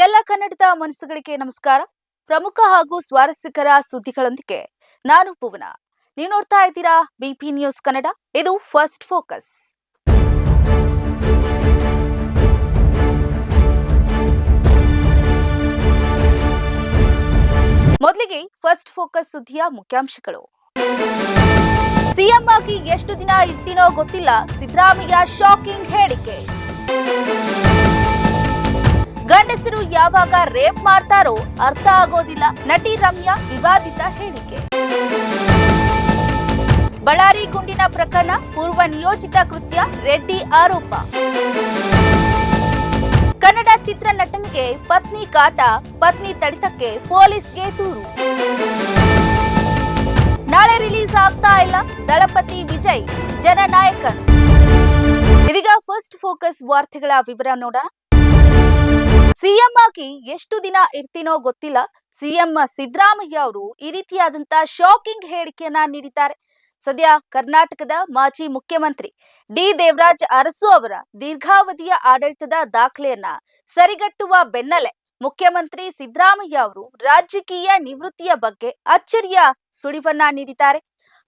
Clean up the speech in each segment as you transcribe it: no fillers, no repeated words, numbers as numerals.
ಎಲ್ಲ ಕನ್ನಡದ ಮನಸ್ಸುಗಳಿಗೆ ನಮಸ್ಕಾರ. ಪ್ರಮುಖ ಹಾಗೂ ಸ್ವಾರಸ್ಯಕರ ಸುದ್ದಿಗಳೊಂದಿಗೆ ನಾನು ಭುವನ. ನೀವು ನೋಡ್ತಾ ಇದ್ದೀರಾ ಬಿಪಿ ನ್ಯೂಸ್ ಕನ್ನಡ. ಇದು ಫಸ್ಟ್ ಫೋಕಸ್. ಮೊದಲಿಗೆ ಫಸ್ಟ್ ಫೋಕಸ್ ಸುದ್ದಿಯ ಮುಖ್ಯಾಂಶಗಳು. ಸಿಎಂ ಆಗಿ ಎಷ್ಟು ದಿನ ಇರ್ತೀನೋ ಗೊತ್ತಿಲ್ಲ, ಸಿದ್ದರಾಮಯ್ಯ ಶಾಕಿಂಗ್ ಹೇಳಿಕೆ. ಗಂಡಸರು ಯಾವಾಗ ರೇಪ್ ಮಾಡ್ತಾರೋ ಅರ್ಥ ಆಗೋದಿಲ್ಲ, ನಟಿ ರಮ್ಯಾ ವಿವಾದಿತ ಹೇಳಿಕೆ. ಬಳ್ಳಾರಿ ಗುಂಡಿನ ಪ್ರಕರಣ ಪೂರ್ವ ನಿಯೋಜಿತ ಕೃತ್ಯ, ರೆಡ್ಡಿ ಆರೋಪ. ಕನ್ನಡ ಚಿತ್ರ ನಟನಿಗೆ ಪತ್ನಿ ಕಾಟ, ಪತ್ನಿ ತಡಿತಕ್ಕೆ ಪೊಲೀಸ್ಗೆ ದೂರು. ನಾಳೆ ರಿಲೀಸ್ ಆಗ್ತಾ ಇಲ್ಲ ದಳಪತಿ ವಿಜಯ್ ಜನನಾಯಕನ್. ಇದೀಗ ಫಸ್ಟ್ ಫೋಕಸ್ ವಾರ್ತೆಗಳ ವಿವರ ನೋಡೋಣ. ಸಿಎಂ ಆಗಿ ಎಷ್ಟು ದಿನ ಇರ್ತೀನೋ ಗೊತ್ತಿಲ್ಲ, ಸಿಎಂ ಸಿದ್ದರಾಮಯ್ಯ ಅವರು ಈ ರೀತಿಯಾದಂತ ಶಾಕಿಂಗ್ ಹೇಳಿಕೆಯನ್ನ ನೀಡಿದ್ದಾರೆ. ಸದ್ಯ ಕರ್ನಾಟಕದ ಮಾಜಿ ಮುಖ್ಯಮಂತ್ರಿ ಡಿ ದೇವರಾಜ ಅರಸು ಅವರ ದೀರ್ಘಾವಧಿಯ ಆಡಳಿತದ ದಾಖಲೆಯನ್ನ ಸರಿಗಟ್ಟುವ ಬೆನ್ನಲ್ಲೇ ಮುಖ್ಯಮಂತ್ರಿ ಸಿದ್ದರಾಮಯ್ಯ ಅವರು ರಾಜಕೀಯ ನಿವೃತ್ತಿಯ ಬಗ್ಗೆ ಅಚ್ಚರಿಯ ಸುಳಿವನ್ನ ನೀಡಿದ್ದಾರೆ.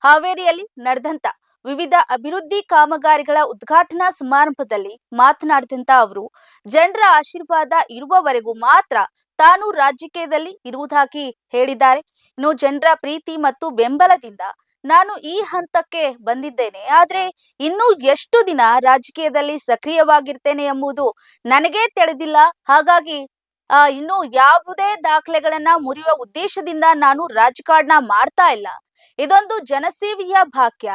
ಹಾವೇರಿಯಲ್ಲಿ ನಡೆದಂತ ವಿವಿಧ ಅಭಿವೃದ್ಧಿ ಕಾಮಗಾರಿಗಳ ಉದ್ಘಾಟನಾ ಸಮಾರಂಭದಲ್ಲಿ ಮಾತನಾಡಿದಂತ ಅವರು, ಜನರ ಆಶೀರ್ವಾದ ಇರುವವರೆಗೂ ಮಾತ್ರ ತಾನು ರಾಜಕೀಯದಲ್ಲಿ ಇರುವುದಾಗಿ ಹೇಳಿದ್ದಾರೆ. ಇನ್ನು ಜನರ ಪ್ರೀತಿ ಮತ್ತು ಬೆಂಬಲದಿಂದ ನಾನು ಈ ಹಂತಕ್ಕೆ ಬಂದಿದ್ದೇನೆ, ಆದ್ರೆ ಇನ್ನೂ ಎಷ್ಟು ದಿನ ರಾಜಕೀಯದಲ್ಲಿ ಸಕ್ರಿಯವಾಗಿರ್ತೇನೆ ಎಂಬುದು ನನಗೇ ತಿಳಿದಿಲ್ಲ. ಹಾಗಾಗಿ ಇನ್ನು ಯಾವುದೇ ದಾಖಲೆಗಳನ್ನ ಮುರಿಯುವ ಉದ್ದೇಶದಿಂದ ನಾನು ರಾಜಕಾರಣ ಮಾಡ್ತಾ ಇಲ್ಲ. ಇದೊಂದು ಜನಸೇವೆಯ ಭಾಗ್ಯ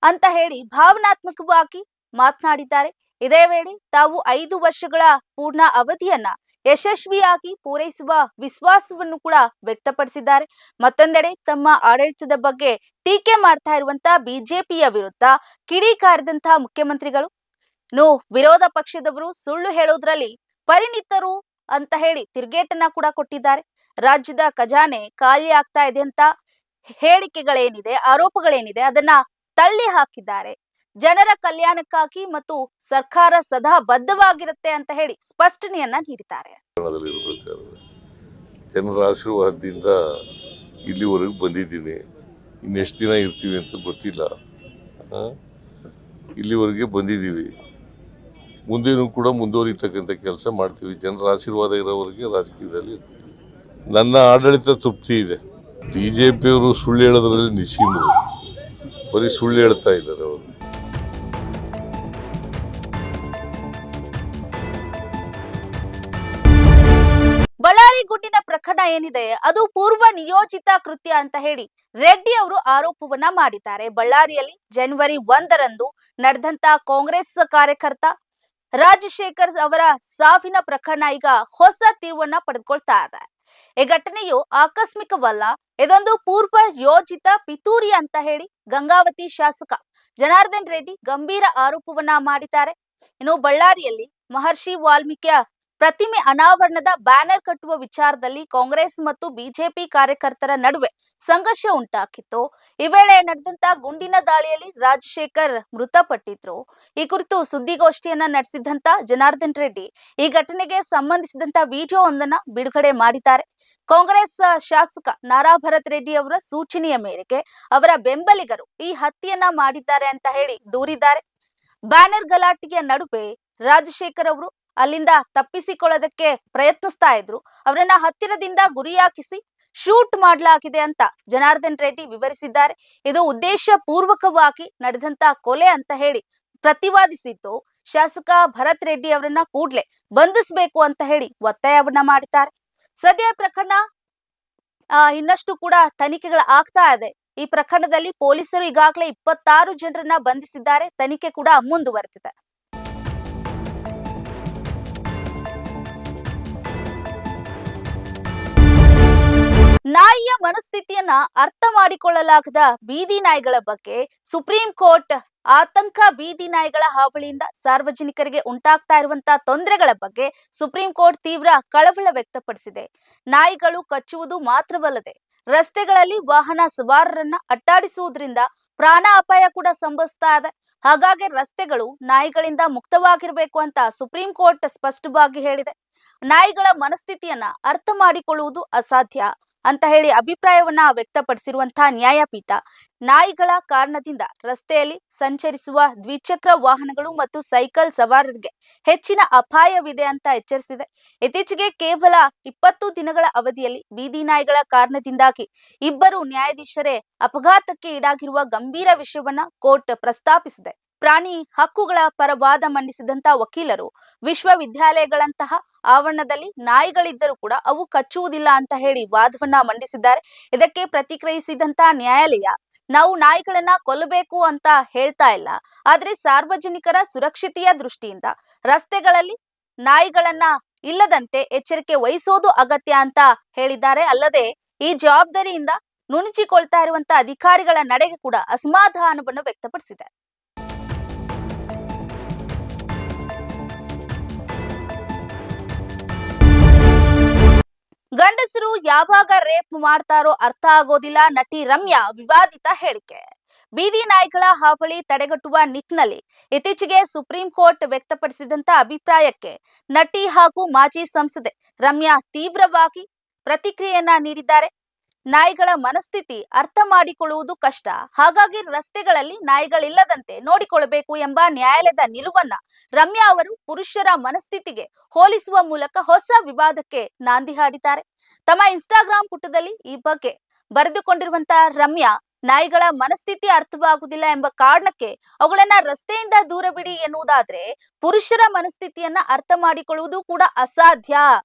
ಅಂತ ಹೇಳಿ ಭಾವನಾತ್ಮಕವಾಗಿ ಮಾತನಾಡಿದ್ದಾರೆ. ಇದೇ ವೇಳೆ ತಾವು 5 ವರ್ಷಗಳ ಪೂರ್ಣ ಅವಧಿಯನ್ನ ಯಶಸ್ವಿಯಾಗಿ ಪೂರೈಸುವ ವಿಶ್ವಾಸವನ್ನು ಕೂಡ ವ್ಯಕ್ತಪಡಿಸಿದ್ದಾರೆ. ಮತ್ತೊಂದೆಡೆ ತಮ್ಮ ಆಡಳಿತದ ಬಗ್ಗೆ ಟೀಕೆ ಮಾಡ್ತಾ ಇರುವಂತಹ ಬಿಜೆಪಿಯ ವಿರುದ್ಧ ಕಿಡಿಕಾರಿದಂತಹ ಮುಖ್ಯಮಂತ್ರಿಗಳು, ವಿರೋಧ ಪಕ್ಷದವರು ಸುಳ್ಳು ಹೇಳೋದ್ರಲ್ಲಿ ಪರಿಣಿತರು ಅಂತ ಹೇಳಿ ತಿರುಗೇಟನ್ನ ಕೂಡ ಕೊಟ್ಟಿದ್ದಾರೆ. ರಾಜ್ಯದ ಖಜಾನೆ ಖಾಲಿ ಆಗ್ತಾ ಇದೆ ಅಂತ ಹೇಳಿಕೆಗಳೇನಿದೆ, ಆರೋಪಗಳೇನಿದೆ ಅದನ್ನ ತಳ್ಳಿ ಹಾಕಿದ್ದಾರೆ. ಜನರ ಕಲ್ಯಾಣಕ್ಕಾಗಿ ಮತ್ತು ಸರ್ಕಾರ ಸದಾ ಬದ್ಧವಾಗಿರುತ್ತೆ ಅಂತ ಹೇಳಿ ಸ್ಪಷ್ಟನೆಯನ್ನ ನೀಡಿದ್ದಾರೆ. ಜನರ ಆಶೀರ್ವಾದದಿಂದ ಇಲ್ಲಿವರೆಗೂ ಬಂದಿದ್ದೀನಿ. ಇನ್ನೆಷ್ಟು ದಿನ ಇರ್ತೀವಿ ಅಂತ ಗೊತ್ತಿಲ್ಲ. ಇಲ್ಲಿವರೆಗೆ ಬಂದಿದ್ದೀವಿ, ಮುಂದೇನೂ ಕೂಡ ಮುಂದುವರಿತಕ್ಕಂಥ ಕೆಲಸ ಮಾಡ್ತೀವಿ. ಜನರ ಆಶೀರ್ವಾದ ಇರೋವರೆಗೆ ರಾಜಕೀಯದಲ್ಲಿ ಇರ್ತೀವಿ. ನನ್ನ ಆಡಳಿತ ತೃಪ್ತಿ ಇದೆ. ಬಿಜೆಪಿಯವರು ಸುಳ್ಳು ಹೇಳೋದ್ರಲ್ಲಿ ನಿಶ್ಚಿಮರು, ಬರೀ ಸುಳ್ಳು ಹೇಳ್ತಾ ಇದ್ದಾರೆ ಅವರು. ಬಳ್ಳಾರಿ ಗುಂಡಿನ ಪ್ರಕರಣ ಏನಿದೆ ಅದು ಪೂರ್ವ ನಿಯೋಜಿತ ಕೃತ್ಯ ಅಂತ ಹೇಳಿ ರೆಡ್ಡಿ ಅವರು ಆರೋಪವನ್ನ ಮಾಡಿದ್ದಾರೆ. ಬಳ್ಳಾರಿಯಲ್ಲಿ ಜನವರಿ 1ರಂದು ನಡೆದಂತ ಕಾಂಗ್ರೆಸ್ ಕಾರ್ಯಕರ್ತ ರಾಜಶೇಖರ್ ಅವರ ಸಾವಿನ ಪ್ರಕರಣ ಈಗ ಹೊಸ ತಿರುವನ್ನ ಪಡೆದುಕೊಳ್ತಾ ಇದೆ. ಈ ಘಟನೆಯು ಆಕಸ್ಮಿಕವಲ್ಲ, ಇದೊಂದು ಪೂರ್ವ ಯೋಜಿತ ಪಿತೂರಿ ಅಂತ ಹೇಳಿ ಗಂಗಾವತಿ ಶಾಸಕ ಜನಾರ್ದನ್ ರೆಡ್ಡಿ ಗಂಭೀರ ಆರೋಪವನ್ನ ಮಾಡಿದ್ದಾರೆ. ಇನ್ನು ಬಳ್ಳಾರಿಯಲ್ಲಿ ಮಹರ್ಷಿ ವಾಲ್ಮೀಕಿಯ ಪ್ರತಿಮೆ ಅನಾವರಣದ ಬ್ಯಾನರ್ ಕಟ್ಟುವ ವಿಚಾರದಲ್ಲಿ ಕಾಂಗ್ರೆಸ್ ಮತ್ತು ಬಿಜೆಪಿ ಕಾರ್ಯಕರ್ತರ ನಡುವೆ ಸಂಘರ್ಷ ಉಂಟಾಗಿತ್ತು. ಈ ವೇಳೆ ನಡೆದಂತ ಗುಂಡಿನ ದಾಳಿಯಲ್ಲಿ ರಾಜಶೇಖರ್ ಮೃತಪಟ್ಟಿದ್ರು. ಈ ಕುರಿತು ಸುದ್ದಿಗೋಷ್ಠಿಯನ್ನ ನಡೆಸಿದಂತ ಜನಾರ್ದನ್ ರೆಡ್ಡಿ ಈ ಘಟನೆಗೆ ಸಂಬಂಧಿಸಿದಂತ ವಿಡಿಯೋ ಒಂದನ್ನ ಬಿಡುಗಡೆ ಮಾಡಿದ್ದಾರೆ. ಕಾಂಗ್ರೆಸ್ ಶಾಸಕ ನಾರಾ ಭರತ್ ರೆಡ್ಡಿ ಅವರ ಸೂಚನೆಯ ಮೇರೆಗೆ ಅವರ ಬೆಂಬಲಿಗರು ಈ ಹತ್ಯೆಯನ್ನ ಮಾಡಿದ್ದಾರೆ ಅಂತ ಹೇಳಿ ದೂರಿದ್ದಾರೆ. ಬ್ಯಾನರ್ ಗಲಾಟೆಯ ನಡುವೆ ರಾಜಶೇಖರ್ ಅವರು ಅಲ್ಲಿಂದ ತಪ್ಪಿಸಿಕೊಳ್ಳೋದಕ್ಕೆ ಪ್ರಯತ್ನಿಸ್ತಾ ಇದ್ರು. ಅವರನ್ನ ಹತ್ತಿರದಿಂದ ಗುರಿಯಾಗಿಸಿ ಶೂಟ್ ಮಾಡಲಾಗಿದೆ ಅಂತ ಜನಾರ್ದನ್ ರೆಡ್ಡಿ ವಿವರಿಸಿದ್ದಾರೆ. ಇದು ಉದ್ದೇಶ ಪೂರ್ವಕವಾಗಿ ನಡೆದಂತ ಕೊಲೆ ಅಂತ ಹೇಳಿ ಪ್ರತಿವಾದಿಸಿದ್ದು. ಶಾಸಕ ಭರತ್ ರೆಡ್ಡಿ ಅವರನ್ನ ಕೂಡ್ಲೆ ಬಂಧಿಸಬೇಕು ಅಂತ ಹೇಳಿ ಒತ್ತಾಯವನ್ನ ಮಾಡಿದ್ದಾರೆ. ಸದ್ಯ ಪ್ರಕರಣ ಇನ್ನಷ್ಟು ಕೂಡ ತನಿಖೆಗಳು ಆಗ್ತಾ ಇದೆ. ಈ ಪ್ರಕರಣದಲ್ಲಿ ಪೊಲೀಸರು ಈಗಾಗಲೇ 26 ಜನರನ್ನ ಬಂಧಿಸಿದ್ದಾರೆ. ತನಿಖೆ ಕೂಡ ಮುಂದುವರೆದಿದೆ. ನಾಯಿಯ ಮನಸ್ಥಿತಿಯನ್ನ ಅರ್ಥ ಮಾಡಿಕೊಳ್ಳಲಾಗದ ಬೀದಿ ನಾಯಿಗಳ ಬಗ್ಗೆ ಸುಪ್ರೀಂ ಕೋರ್ಟ್ ಆತಂಕ. ಬೀದಿ ನಾಯಿಗಳ ಹಾವಳಿಯಿಂದ ಸಾರ್ವಜನಿಕರಿಗೆ ಉಂಟಾಗ್ತಾ ಇರುವಂತಹ ತೊಂದರೆಗಳ ಬಗ್ಗೆ ಸುಪ್ರೀಂ ಕೋರ್ಟ್ ತೀವ್ರ ಕಳವಳ ವ್ಯಕ್ತಪಡಿಸಿದೆ. ನಾಯಿಗಳು ಕಚ್ಚುವುದು ಮಾತ್ರವಲ್ಲದೆ ರಸ್ತೆಗಳಲ್ಲಿ ವಾಹನ ಸವಾರರನ್ನ ಅಟ್ಟಾಡಿಸುವುದರಿಂದ ಪ್ರಾಣ ಅಪಾಯ ಕೂಡ ಸಂಭವಿಸ್ತಾ ಇದೆ. ಹಾಗಾಗಿ ರಸ್ತೆಗಳು ನಾಯಿಗಳಿಂದ ಮುಕ್ತವಾಗಿರಬೇಕು ಅಂತ ಸುಪ್ರೀಂ ಕೋರ್ಟ್ ಸ್ಪಷ್ಟವಾಗಿ ಹೇಳಿದೆ. ನಾಯಿಗಳ ಮನಸ್ಥಿತಿಯನ್ನ ಅರ್ಥ ಮಾಡಿಕೊಳ್ಳುವುದು ಅಸಾಧ್ಯ ಅಂತ ಹೇಳಿ ಅಭಿಪ್ರಾಯವನ್ನ ವ್ಯಕ್ತಪಡಿಸಿರುವಂತಹ ನ್ಯಾಯಪೀಠ ನಾಯಿಗಳ ಕಾರಣದಿಂದ ರಸ್ತೆಯಲ್ಲಿ ಸಂಚರಿಸುವ ದ್ವಿಚಕ್ರ ವಾಹನಗಳು ಮತ್ತು ಸೈಕಲ್ ಸವಾರರಿಗೆ ಹೆಚ್ಚಿನ ಅಪಾಯವಿದೆ ಅಂತ ಎಚ್ಚರಿಸಿದೆ. ಇತ್ತೀಚೆಗೆ ಕೇವಲ 20 ದಿನಗಳ ಅವಧಿಯಲ್ಲಿ ಬೀದಿ ನಾಯಿಗಳ ಕಾರಣದಿಂದಾಗಿ ಇಬ್ಬರು ನ್ಯಾಯಾಧೀಶರೇ ಅಪಘಾತಕ್ಕೆ ಈಡಾಗಿರುವ ಗಂಭೀರ ವಿಷಯವನ್ನ ಕೋರ್ಟ್ ಪ್ರಸ್ತಾಪಿಸಿದೆ. ಪ್ರಾಣಿ ಹಕ್ಕುಗಳ ಪರ ವಾದ ಮಂಡಿಸಿದಂತ ವಕೀಲರು ವಿಶ್ವವಿದ್ಯಾಲಯಗಳಂತಹ ಆವರಣದಲ್ಲಿ ನಾಯಿಗಳಿದ್ದರೂ ಕೂಡ ಅವು ಕಚ್ಚುವುದಿಲ್ಲ ಅಂತ ಹೇಳಿ ವಾದವನ್ನ ಮಂಡಿಸಿದ್ದಾರೆ. ಇದಕ್ಕೆ ಪ್ರತಿಕ್ರಿಯಿಸಿದಂತ ನ್ಯಾಯಾಲಯ, ನಾವು ನಾಯಿಗಳನ್ನ ಕೊಲ್ಲಬೇಕು ಅಂತ ಹೇಳ್ತಾ ಇಲ್ಲ, ಆದ್ರೆ ಸಾರ್ವಜನಿಕರ ಸುರಕ್ಷತೆಯ ದೃಷ್ಟಿಯಿಂದ ರಸ್ತೆಗಳಲ್ಲಿ ನಾಯಿಗಳನ್ನ ಇಲ್ಲದಂತೆ ಎಚ್ಚರಿಕೆ ವಹಿಸೋದು ಅಗತ್ಯ ಅಂತ ಹೇಳಿದ್ದಾರೆ. ಅಲ್ಲದೆ ಈ ಜವಾಬ್ದಾರಿಯಿಂದ ನುಣುಚಿಕೊಳ್ತಾ ಇರುವಂತ ಅಧಿಕಾರಿಗಳ ನಡೆಗೆ ಕೂಡ ಅಸಮಾಧಾನವನ್ನು ವ್ಯಕ್ತಪಡಿಸಿದೆ. ಗಂಡಸರು ಯಾವಾಗ ರೇಪ್ ಮಾಡ್ತಾರೋ ಅರ್ಥ ಆಗೋದಿಲ್ಲ. ನಟಿ ರಮ್ಯಾ ವಿವಾದಿತ ಹೇಳಿಕೆ. ಬೀದಿ ನಾಯಿಗಳ ಹಾವಳಿ ತಡೆಗಟ್ಟುವ ನಿಟ್ಟಿನಲ್ಲಿ ಇತ್ತೀಚೆಗೆ ಸುಪ್ರೀಂ ಕೋರ್ಟ್ ವ್ಯಕ್ತಪಡಿಸಿದಂತ ಅಭಿಪ್ರಾಯಕ್ಕೆ ನಟಿ ಹಾಗೂ ಮಾಜಿ ಸಂಸದೆ ರಮ್ಯಾ ತೀವ್ರವಾಗಿ ಪ್ರತಿಕ್ರಿಯೆಯನ್ನ ನೀಡಿದ್ದಾರೆ. ನಾಯಿಗಳ ಮನಸ್ಥಿತಿ ಅರ್ಥ ಮಾಡಿಕೊಳ್ಳುವುದು ಕಷ್ಟ, ಹಾಗಾಗಿ ರಸ್ತೆಗಳಲ್ಲಿ ನಾಯಿಗಳಿಲ್ಲದಂತೆ ನೋಡಿಕೊಳ್ಳಬೇಕು ಎಂಬ ನ್ಯಾಯಾಲಯದ ನಿಲುವನ್ನ ರಮ್ಯಾ ಅವರು ಪುರುಷರ ಮನಸ್ಥಿತಿಗೆ ಹೋಲಿಸುವ ಮೂಲಕ ಹೊಸ ವಿವಾದಕ್ಕೆ ನಾಂದಿ ಹಾಡಿದ್ದಾರೆ. ತಮ್ಮ ಇನ್ಸ್ಟಾಗ್ರಾಂ ಪುಟದಲ್ಲಿ ಈ ಬಗ್ಗೆ ಬರೆದುಕೊಂಡಿರುವಂತಹ ರಮ್ಯಾ, ನಾಯಿಗಳ ಮನಸ್ಥಿತಿ ಅರ್ಥವಾಗುವುದಿಲ್ಲ ಎಂಬ ಕಾರಣಕ್ಕೆ ಅವುಗಳನ್ನ ರಸ್ತೆಯಿಂದ ದೂರ ಬಿಡಿ ಎನ್ನುವುದಾದ್ರೆ ಪುರುಷರ ಮನಸ್ಥಿತಿಯನ್ನ ಅರ್ಥ ಮಾಡಿಕೊಳ್ಳುವುದು ಕೂಡ ಅಸಾಧ್ಯ.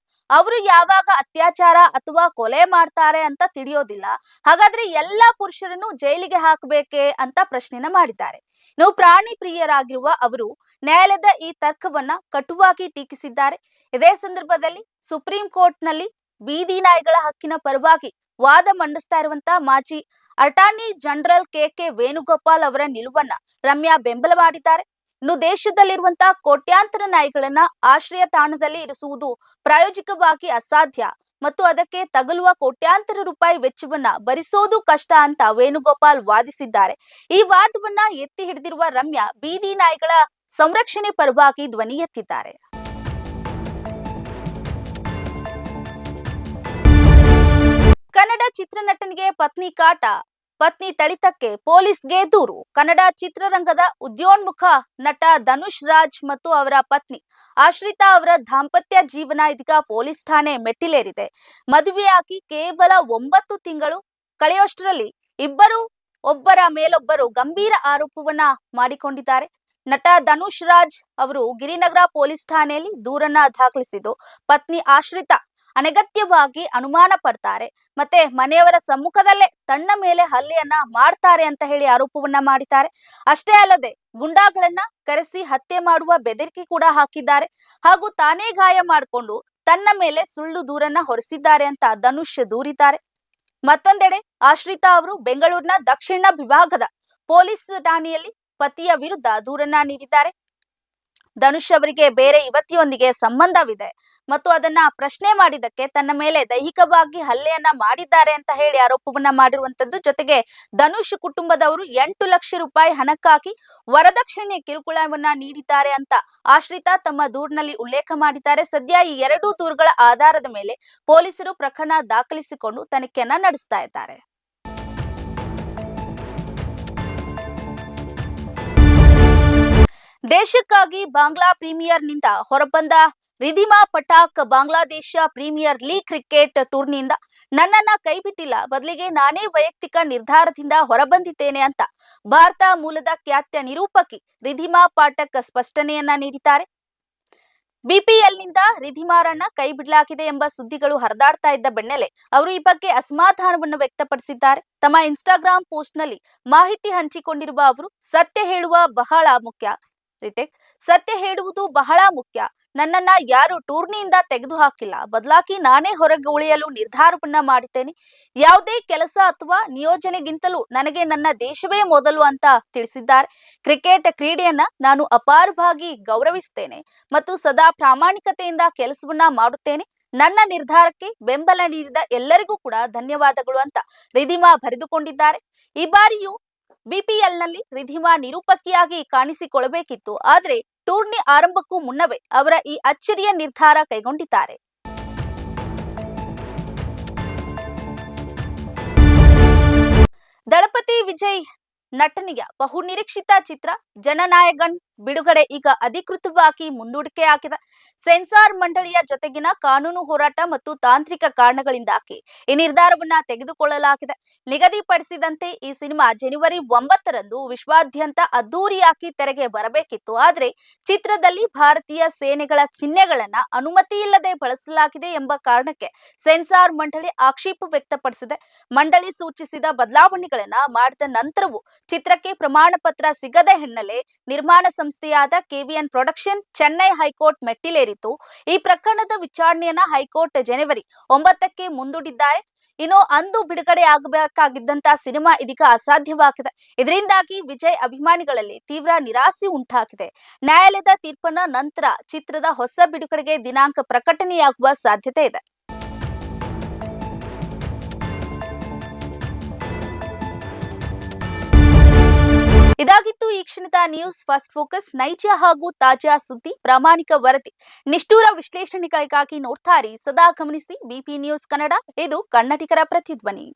ಅವರು ಯಾವಾಗ ಅತ್ಯಾಚಾರ ಅಥವಾ ಕೊಲೆ ಮಾಡ್ತಾರೆ ಅಂತ ತಿಳಿಯೋದಿಲ್ಲ, ಹಾಗಾದ್ರೆ ಎಲ್ಲಾ ಪುರುಷರನ್ನು ಜೈಲಿಗೆ ಹಾಕಬೇಕೆ ಅಂತ ಪ್ರಶ್ನೆನ ಮಾಡಿದ್ದಾರೆ. ಇನ್ನು ಪ್ರಾಣಿ ಪ್ರಿಯರಾಗಿರುವ ಅವರು ನ್ಯಾಯಾಲಯದ ಈ ತರ್ಕವನ್ನ ಕಟುವಾಗಿ ಟೀಕಿಸಿದ್ದಾರೆ. ಇದೇ ಸಂದರ್ಭದಲ್ಲಿ ಸುಪ್ರೀಂ ಕೋರ್ಟ್ ನಲ್ಲಿ ಬೀದಿ ನಾಯಿಗಳ ಹಕ್ಕಿನ ಪರವಾಗಿ ವಾದ ಮಂಡಿಸ್ತಾ ಇರುವಂತಹ ಮಾಜಿ ಅಟಾರ್ನಿ ಜನರಲ್ ಕೆ ವೇಣುಗೋಪಾಲ್ ಅವರ ನಿಲುವನ್ನ ರಮ್ಯಾ ಬೆಂಬಲ ಮಾಡಿದ್ದಾರೆ. ಇನ್ನು ದೇಶದಲ್ಲಿರುವಂತಹ ಕೋಟ್ಯಾಂತರ ನಾಯಿಗಳನ್ನ ಆಶ್ರಯ ತಾಣದಲ್ಲಿ ಇರಿಸುವುದು ಪ್ರಾಯೋಗಿಕವಾಗಿ ಅಸಾಧ್ಯ ಮತ್ತು ಅದಕ್ಕೆ ತಗುಲುವ ಕೋಟ್ಯಾಂತರ ರೂಪಾಯಿ ವೆಚ್ಚವನ್ನ ಭರಿಸೋದು ಕಷ್ಟ ಅಂತ ವೇಣುಗೋಪಾಲ್ ವಾದಿಸಿದ್ದಾರೆ. ಈ ವಾದವನ್ನ ಎತ್ತಿ ಹಿಡಿದಿರುವ ರಮ್ಯಾ ಬೀದಿ ನಾಯಿಗಳ ಸಂರಕ್ಷಣೆ ಪರವಾಗಿ ಧ್ವನಿ ಎತ್ತಿದ್ದಾರೆ. ಕನ್ನಡ ಚಿತ್ರನಟನಿಗೆ ಪತ್ನಿ ಕಾಟ, ಪತ್ನಿ ಥಳಿತಕ್ಕೆ ಪೊಲೀಸ್ಗೆ ದೂರು. ಕನ್ನಡ ಚಿತ್ರರಂಗದ ಉದ್ಯೋನ್ಮುಖ ನಟ ಧನುಷ್ ರಾಜ್ ಮತ್ತು ಅವರ ಪತ್ನಿ ಆಶ್ರಿತಾ ಅವರ ದಾಂಪತ್ಯ ಜೀವನ ಇದೀಗ ಪೊಲೀಸ್ ಠಾಣೆ ಮೆಟ್ಟಿಲೇರಿದೆ. ಮದುವೆಯಾಗಿ ಕೇವಲ 9 ತಿಂಗಳು ಕಳೆಯೋಷ್ಟರಲ್ಲಿ ಇಬ್ಬರು ಒಬ್ಬರ ಮೇಲೊಬ್ಬರು ಗಂಭೀರ ಆರೋಪವನ್ನ ಮಾಡಿಕೊಂಡಿದ್ದಾರೆ. ನಟ ಧನುಷ್ ರಾಜ್ ಅವರು ಗಿರಿನಗರ ಪೊಲೀಸ್ ಠಾಣೆಯಲ್ಲಿ ದೂರನ್ನ ದಾಖಲಿಸಿದ್ದು, ಪತ್ನಿ ಆಶ್ರಿತಾ ಅನಗತ್ಯವಾಗಿ ಅನುಮಾನ ಪಡ್ತಾರೆ ಮತ್ತೆ ಮನೆಯವರ ಸಮ್ಮುಖದಲ್ಲೇ ತನ್ನ ಮೇಲೆ ಹಲ್ಲೆಯನ್ನ ಮಾಡ್ತಾರೆ ಅಂತ ಹೇಳಿ ಆರೋಪವನ್ನ ಮಾಡಿದ್ದಾರೆ. ಅಷ್ಟೇ ಅಲ್ಲದೆ ಗುಂಡಾಗಳನ್ನ ಕರೆಸಿ ಹತ್ಯೆ ಮಾಡುವ ಬೆದರಿಕೆ ಕೂಡ ಹಾಕಿದ್ದಾರೆ ಹಾಗೂ ತಾನೇ ಗಾಯ ಮಾಡಿಕೊಂಡು ತನ್ನ ಮೇಲೆ ಸುಳ್ಳು ದೂರನ್ನ ಹೊರಿಸಿದ್ದಾರೆ ಅಂತ ಧನುಷ್ ದೂರಿದ್ದಾರೆ. ಮತ್ತೊಂದೆಡೆ ಆಶ್ರಿತಾ ಅವರು ಬೆಂಗಳೂರಿನ ದಕ್ಷಿಣ ವಿಭಾಗದ ಪೊಲೀಸ್ ಠಾಣೆಯಲ್ಲಿ ಪತಿಯ ವಿರುದ್ಧ ದೂರನ್ನ ನೀಡಿದ್ದಾರೆ. ಧನುಷ್ ಅವರಿಗೆ ಬೇರೆ ಯುವತಿಯೊಂದಿಗೆ ಸಂಬಂಧವಿದೆ ಮತ್ತು ಅದನ್ನ ಪ್ರಶ್ನೆ ಮಾಡಿದಕ್ಕೆ ತನ್ನ ಮೇಲೆ ದೈಹಿಕವಾಗಿ ಹಲ್ಲೆಯನ್ನ ಮಾಡಿದ್ದಾರೆ ಅಂತ ಹೇಳಿ ಆರೋಪವನ್ನ ಮಾಡಿರುವಂತದ್ದು. ಜೊತೆಗೆ ಧನುಷ್ ಕುಟುಂಬದವರು 8 ಲಕ್ಷ ರೂಪಾಯಿ ಹಣಕ್ಕಾಗಿ ವರದಕ್ಷಿಣೆ ಕಿರುಕುಳವನ್ನ ನೀಡಿದ್ದಾರೆ ಅಂತ ಆಶ್ರಿತಾ ತಮ್ಮ ದೂರಿನಲ್ಲಿ ಉಲ್ಲೇಖ ಮಾಡಿದ್ದಾರೆ. ಸದ್ಯ ಈ 2 ದೂರುಗಳ ಆಧಾರದ ಮೇಲೆ ಪೊಲೀಸರು ಪ್ರಕರಣ ದಾಖಲಿಸಿಕೊಂಡು ತನಿಖೆಯನ್ನ ನಡೆಸ್ತಾ ಇದ್ದಾರೆ. ದೇಶಕ್ಕಾಗಿ ಬಾಂಗ್ಲಾ ಪ್ರೀಮಿಯರ್ ನಿಂದ ಹೊರಬಂದ ರಿಧಿಮಾ Pathak Bangladesh premier league cricket ಟೂರ್ನಿಯಿಂದ ನನ್ನನ್ನ ಕೈಬಿಟ್ಟಿಲ್ಲ, ಬದಲಿಗೆ ನಾನೇ ವೈಯಕ್ತಿಕ ನಿರ್ಧಾರದಿಂದ ಹೊರಬಂದಿದ್ದೇನೆ ಅಂತ ಭಾರತ ಮೂಲದ ಖ್ಯಾತ ನಿರೂಪಕಿ ರಿಧಿಮಾ ಪಾಠಕ್ ಸ್ಪಷ್ಟನೆಯನ್ನ ನೀಡಿದ್ದಾರೆ. ಬಿಪಿಎಲ್ನಿಂದ ರಿಧಿಮಾರನ್ನ ಕೈ ಬಿಡಲಾಗಿದೆ ಎಂಬ ಸುದ್ದಿಗಳು ಹರಿದಾಡ್ತಾ ಇದ್ದ ಬೆನ್ನಲ್ಲೇ ಅವರು ಈ ಬಗ್ಗೆ ಅಸಮಾಧಾನವನ್ನು ವ್ಯಕ್ತಪಡಿಸಿದ್ದಾರೆ. ತಮ್ಮ ಇನ್ಸ್ಟಾಗ್ರಾಂ ಪೋಸ್ಟ್ ನಲ್ಲಿ ಮಾಹಿತಿ ಹಂಚಿಕೊಂಡಿರುವ ಅವರು, ಸತ್ಯ ಹೇಳುವುದು ಬಹಳ ಮುಖ್ಯ. ನನ್ನನ್ನ ಯಾರು ಟೂರ್ನಿಯಿಂದ ತೆಗೆದು ಹಾಕಿಲ್ಲ, ಬದಲಾಗಿ ನಾನೇ ಹೊರಗೆ ಉಳಿಯಲು ನಿರ್ಧಾರವನ್ನ ಮಾಡಿದ್ದೇನೆ. ಯಾವುದೇ ಕೆಲಸ ಅಥವಾ ನಿಯೋಜನೆಗಿಂತಲೂ ನನಗೆ ನನ್ನ ದೇಶವೇ ಮೊದಲು ಅಂತ ತಿಳಿಸಿದ್ದಾರೆ. ಕ್ರಿಕೆಟ್ ಕ್ರೀಡೆಯನ್ನ ನಾನು ಅಪಾರವಾಗಿ ಗೌರವಿಸುತ್ತೇನೆ ಮತ್ತು ಸದಾ ಪ್ರಾಮಾಣಿಕತೆಯಿಂದ ಕೆಲಸವನ್ನ ಮಾಡುತ್ತೇನೆ. ನನ್ನ ನಿರ್ಧಾರಕ್ಕೆ ಬೆಂಬಲ ನೀಡಿದ ಎಲ್ಲರಿಗೂ ಕೂಡ ಧನ್ಯವಾದಗಳು ಅಂತ ರಿಧಿಮಾ ಬರೆದುಕೊಂಡಿದ್ದಾರೆ. ಈ ಬಾರಿಯೂ ಬಿಪಿಎಲ್ನಲ್ಲಿ ರಿಧಿಮಾ ನಿರೂಪಕಿಯಾಗಿ ಕಾಣಿಸಿಕೊಳ್ಳಬೇಕಿತ್ತು. ಆದರೆ ಟೂರ್ನಿ ಆರಂಭಕ್ಕೂ ಮುನ್ನವೇ ಅವರ ಈ ಅಚ್ಚರಿಯ ನಿರ್ಧಾರ ಕೈಗೊಂಡಿದ್ದಾರೆ. ದಳಪತಿ ವಿಜಯ್ ನಟನೆಯ ಬಹುನಿರೀಕ್ಷಿತ ಚಿತ್ರ ಜನನಾಯಕನ್ ಬಿಡುಗಡೆ ಈಗ ಅಧಿಕೃತವಾಗಿ ಮುಂದೂಡಿಕೆಯಾಗಿದೆ. ಸೆನ್ಸಾರ್ ಮಂಡಳಿಯ ಜೊತೆಗಿನ ಕಾನೂನು ಹೋರಾಟ ಮತ್ತು ತಾಂತ್ರಿಕ ಕಾರಣಗಳಿಂದಾಗಿ ಈ ನಿರ್ಧಾರವನ್ನ ತೆಗೆದುಕೊಳ್ಳಲಾಗಿದೆ. ನಿಗದಿಪಡಿಸಿದಂತೆ ಈ ಸಿನಿಮಾ ಜನವರಿ 9ರಂದು ವಿಶ್ವಾದ್ಯಂತ ಅದ್ದೂರಿಯಾಗಿ ತೆರೆಗೆ ಬರಬೇಕಿತ್ತು. ಆದರೆ ಚಿತ್ರದಲ್ಲಿ ಭಾರತೀಯ ಸೇನೆಗಳ ಚಿಹ್ನೆಗಳನ್ನ ಅನುಮತಿ ಇಲ್ಲದೆ ಬಳಸಲಾಗಿದೆ ಎಂಬ ಕಾರಣಕ್ಕೆ ಸೆನ್ಸಾರ್ ಮಂಡಳಿ ಆಕ್ಷೇಪ ವ್ಯಕ್ತಪಡಿಸಿದೆ. ಮಂಡಳಿ ಸೂಚಿಸಿದ ಬದಲಾವಣೆಗಳನ್ನ ಮಾಡಿದ ನಂತರವೂ ಚಿತ್ರಕ್ಕೆ ಪ್ರಮಾಣ ಪತ್ರ ಸಿಗದ ಹಿನ್ನೆಲೆ ನಿರ್ಮಾಣ ಸಂಸ್ಥೆಯಾದ ಕೆವಿಎನ್ ಪ್ರೊಡಕ್ಷನ್ ಚೆನ್ನೈ ಹೈಕೋರ್ಟ್ ಮೆಟ್ಟಿಲೇರಿತು. ಈ ಪ್ರಕರಣದ ವಿಚಾರಣೆಯನ್ನ ಹೈಕೋರ್ಟ್ ಜನವರಿ 9ಕ್ಕೆ ಮುಂದೂಡಿದ್ದಾರೆ. ಇನ್ನು ಅಂದು ಬಿಡುಗಡೆ ಆಗಬೇಕಾಗಿದ್ದಂತ ಸಿನಿಮಾ ಇದೀಗ ಅಸಾಧ್ಯವಾಗಿದೆ. ಇದರಿಂದಾಗಿ ವಿಜಯ್ ಅಭಿಮಾನಿಗಳಲ್ಲಿ ತೀವ್ರ ನಿರಾಸೆ ಉಂಟಾಗಿದೆ. ನ್ಯಾಯಾಲಯದ ತೀರ್ಪಿನ ನಂತರ ಚಿತ್ರದ ಹೊಸ ಬಿಡುಗಡೆಗೆ ದಿನಾಂಕ ಪ್ರಕಟಣೆಯಾಗುವ ಸಾಧ್ಯತೆ ಇದೆ. ಇದಾಗಿತ್ತು ಈ ಕ್ಷಣದ ನ್ಯೂಸ್ ಫಸ್ಟ್ ಫೋಕಸ್. ನೈಜ ಹಾಗೂ ತಾಜಾ ಸುದ್ದಿ, ಪ್ರಾಮಾಣಿಕ ವರದಿ, ನಿಷ್ಠೂರ ವಿಶ್ಲೇಷಣೆಗಳಿಗಾಗಿ ನೋಡ್ತಾ ಇರಿ, ಸದಾ ಗಮನಿಸಿ ಬಿಪಿ ನ್ಯೂಸ್ ಕನ್ನಡ. ಇದು ಕನ್ನಡಿಗರ ಪ್ರತಿಧ್ವನಿ.